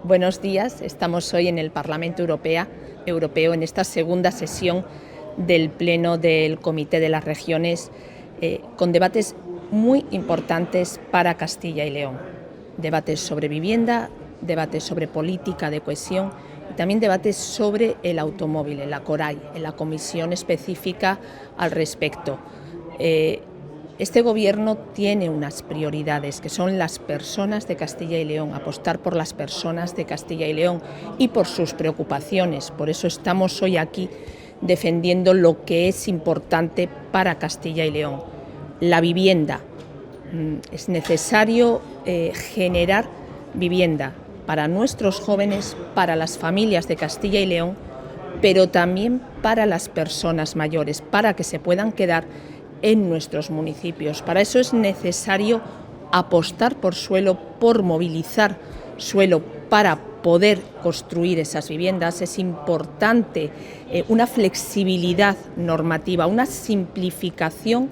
Buenos días, estamos hoy en el Parlamento Europeo en esta segunda sesión del Pleno del Comité de las Regiones con debates muy importantes para Castilla y León. Debates sobre vivienda, debates sobre política de cohesión y también debates sobre el automóvil, en la CORAI, en la comisión específica al respecto. Este Gobierno tiene unas prioridades que son las personas de Castilla y León, apostar por las personas de Castilla y León y por sus preocupaciones. Por eso estamos hoy aquí defendiendo lo que es importante para Castilla y León. La vivienda. Es necesario generar vivienda para nuestros jóvenes, para las familias de Castilla y León, pero también para las personas mayores, para que se puedan quedar en nuestros municipios. Para eso es necesario apostar por suelo, por movilizar suelo para poder construir esas viviendas. Es importante una flexibilidad normativa, una simplificación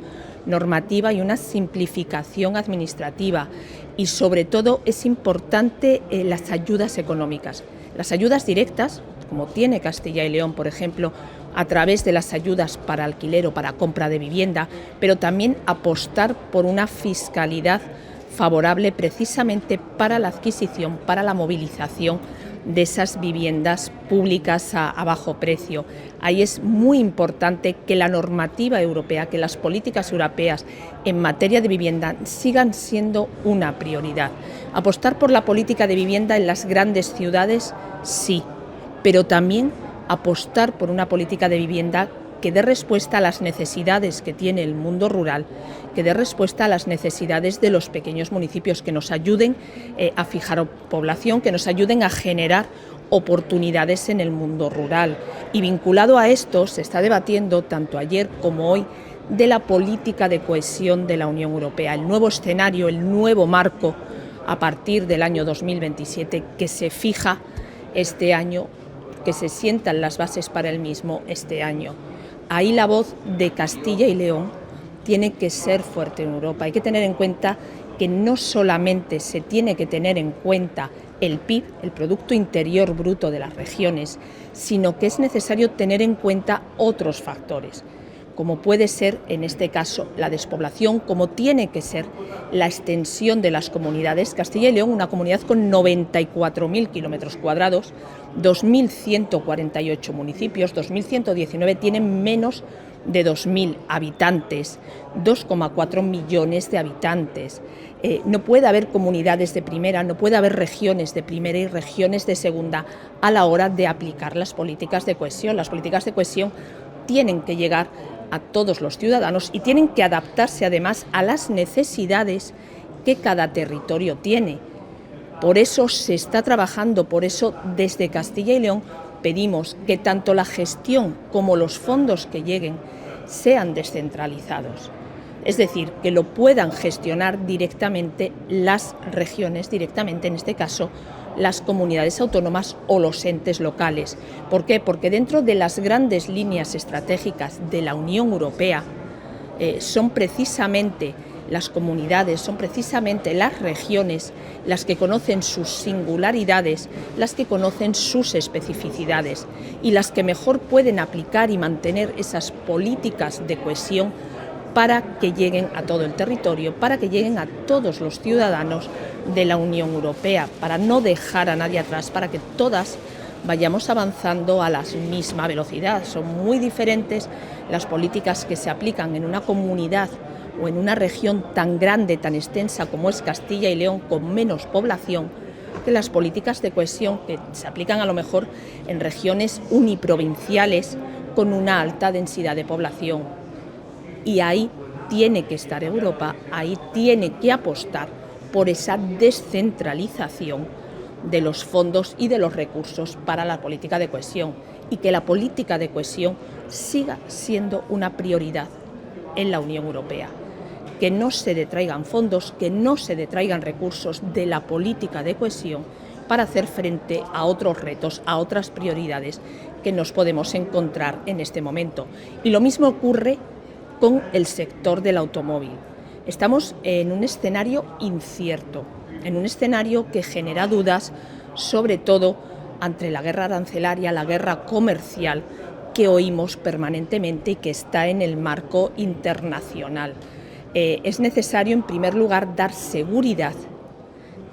normativa y una simplificación administrativa. Y sobre todo es importante las ayudas económicas. Las ayudas directas, como tiene Castilla y León, por ejemplo, a través de las ayudas para alquiler o para compra de vivienda, pero también apostar por una fiscalidad favorable precisamente para la adquisición, para la movilización de esas viviendas públicas a bajo precio. Ahí es muy importante que la normativa europea, que las políticas europeas en materia de vivienda sigan siendo una prioridad. Apostar por la política de vivienda en las grandes ciudades, sí, pero también apostar por una política de vivienda que dé respuesta a las necesidades que tiene el mundo rural, que dé respuesta a las necesidades de los pequeños municipios, que nos ayuden a fijar población, que nos ayuden a generar oportunidades en el mundo rural. Y vinculado a esto se está debatiendo tanto ayer como hoy de la política de cohesión de la Unión Europea, el nuevo escenario, el nuevo marco a partir del año 2027 que se fija este año, que se sientan las bases para el mismo este año. Ahí la voz de Castilla y León tiene que ser fuerte en Europa. Hay que tener en cuenta que no solamente se tiene que tener en cuenta el PIB, el Producto Interior Bruto de las regiones, sino que es necesario tener en cuenta otros factores, como puede ser, en este caso, la despoblación, como tiene que ser la extensión de las comunidades. Castilla y León, una comunidad con 94.000 kilómetros cuadrados, 2.148 municipios, 2.119 tienen menos de 2.000 habitantes, 2,4 millones de habitantes. No puede haber comunidades de primera, no puede haber regiones de primera y regiones de segunda a la hora de aplicar las políticas de cohesión. Las políticas de cohesión tienen que llegar a todos los ciudadanos y tienen que adaptarse además a las necesidades que cada territorio tiene. Por eso se está trabajando, por eso desde Castilla y León pedimos que tanto la gestión como los fondos que lleguen sean descentralizados. Es decir, que lo puedan gestionar directamente las regiones, directamente en este caso las comunidades autónomas o los entes locales. ¿Por qué? Porque dentro de las grandes líneas estratégicas de la Unión Europea son precisamente las comunidades, son precisamente las regiones las que conocen sus singularidades, las que conocen sus especificidades y las que mejor pueden aplicar y mantener esas políticas de cohesión para que lleguen a todo el territorio, para que lleguen a todos los ciudadanos de la Unión Europea, para no dejar a nadie atrás, para que todas vayamos avanzando a la misma velocidad. Son muy diferentes las políticas que se aplican en una comunidad o en una región tan grande, tan extensa como es Castilla y León, con menos población, que las políticas de cohesión que se aplican a lo mejor en regiones uniprovinciales con una alta densidad de población. Y ahí tiene que estar Europa, ahí tiene que apostar por esa descentralización de los fondos y de los recursos para la política de cohesión y que la política de cohesión siga siendo una prioridad en la Unión Europea. Que no se detraigan fondos, que no se detraigan recursos de la política de cohesión para hacer frente a otros retos, a otras prioridades que nos podemos encontrar en este momento. Y lo mismo ocurre con el sector del automóvil. Estamos en un escenario incierto, en un escenario que genera dudas sobre todo ante la guerra arancelaria, la guerra comercial que oímos permanentemente y que está en el marco internacional. Es necesario, en primer lugar, dar seguridad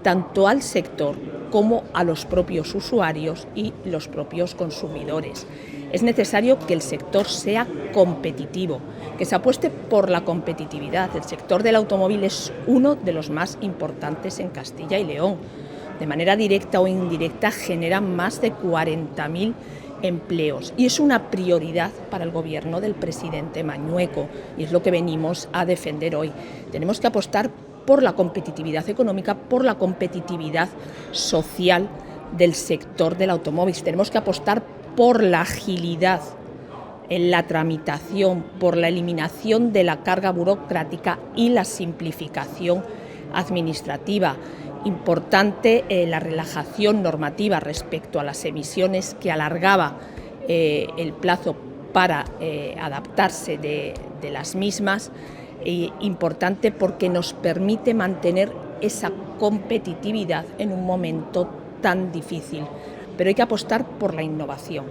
tanto al sector como a los propios usuarios y los propios consumidores. Es necesario que el sector sea competitivo, que se apueste por la competitividad. El sector del automóvil es uno de los más importantes en Castilla y León. De manera directa o indirecta genera más de 40.000 empleos y es una prioridad para el gobierno del presidente Mañueco y es lo que venimos a defender hoy. Tenemos que apostar por la competitividad económica, por la competitividad social del sector del automóvil. Tenemos que apostar por la agilidad en la tramitación, por la eliminación de la carga burocrática y la simplificación administrativa. Importante la relajación normativa respecto a las emisiones que alargaba el plazo para adaptarse de las mismas. Importante porque nos permite mantener esa competitividad en un momento tan difícil. Pero hay que apostar por la innovación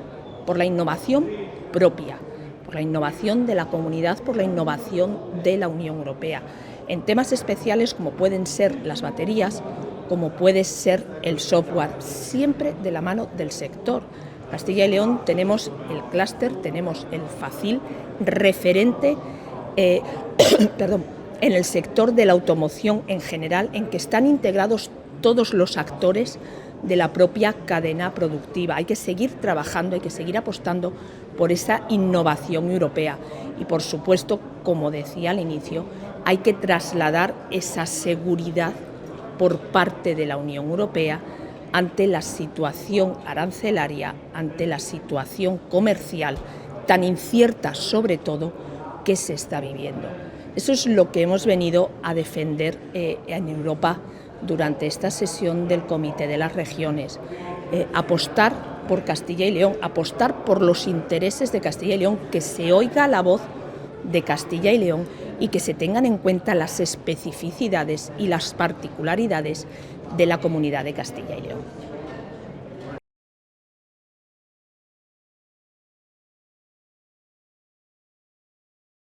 propia, por la innovación de la comunidad, por la innovación de la Unión Europea, en temas especiales como pueden ser las baterías, como puede ser el software, siempre de la mano del sector. Castilla y León tenemos el clúster, tenemos el FACIL, referente en el sector de la automoción en general, en que están integrados todos los actores de la propia cadena productiva. Hay que seguir trabajando, hay que seguir apostando por esa innovación europea y, por supuesto, como decía al inicio, hay que trasladar esa seguridad por parte de la Unión Europea ante la situación arancelaria, ante la situación comercial tan incierta, sobre todo, que se está viviendo. Eso es lo que hemos venido a defender en Europa durante esta sesión del Comité de las Regiones. Apostar por Castilla y León, apostar por los intereses de Castilla y León, que se oiga la voz de Castilla y León y que se tengan en cuenta las especificidades y las particularidades de la comunidad de Castilla y León.